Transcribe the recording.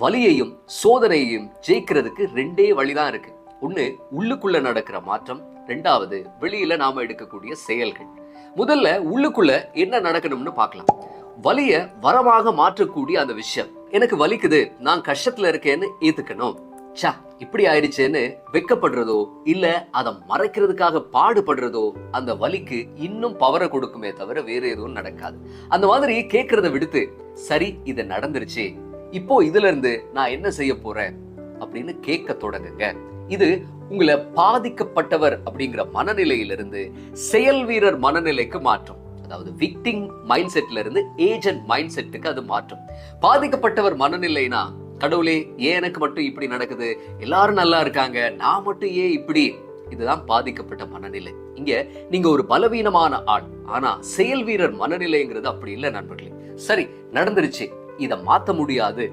வலியையும் சோதனையையும் ஜெயிக்கிறதுக்கு ரெண்டே வழிதான் இருக்கு. ஒண்ணு உள்ளுக்குள்ள நடக்கிற மாற்றம், ரெண்டாவது வெளியில நாம எடுக்கக்கூடிய செயல்கள். முதல்ல உள்ளுக்குள்ள என்ன நடக்கணும்னு பார்க்கலாம். வலிய வரமாக மாற்றக்கூடிய அந்த விஷயம். எனக்கு வலிக்குது, நான் கஷ்டத்துல இருக்கேன்னு ஏத்துக்கணும். சா இப்படி ஆயிடுச்சேன்னு வெக்கப்படுறதோ இல்ல அதை மறைக்கிறதுக்காக பாடுபடுறதோ அந்த வலிக்கு இன்னும் பவரை கொடுக்குமே தவிர வேற எதுவும் நடக்காது. அந்த மாதிரி கேட்கறத விடுத்து, சரி இது நடந்துருச்சு, இப்போ இதுல இருந்து நான் என்ன செய்ய போறேன் அப்படின்னு கேட்க தொடங்குங்க. இது உங்களை பாதிக்கப்பட்டவர் அப்படிங்கிற மனநிலையிலிருந்து செயல் வீரர் மனநிலைக்கு மாற்றும். அதாவது விக்டிம் மைண்ட் செட்ல இருந்து ஏஜென்ட் மைண்ட் செட்டுக்கு அது மாற்றும். பாதிக்கப்பட்டவர் மனநிலைனா, கடவுளே ஏன் எனக்கு மட்டும் இப்படி நடக்குது, எல்லாரும் நல்லா இருக்காங்க, நான் மட்டும் ஏன் இப்படி, இதுதான் பாதிக்கப்பட்ட மனநிலை. இங்க நீங்க ஒரு பலவீனமான ஆள், ஆனா செயல் வீரர் மனநிலைங்கிறது அப்படி இல்லை நண்பர்களே. சரி நடந்துருச்சு, இதை மாத்த முடியாது,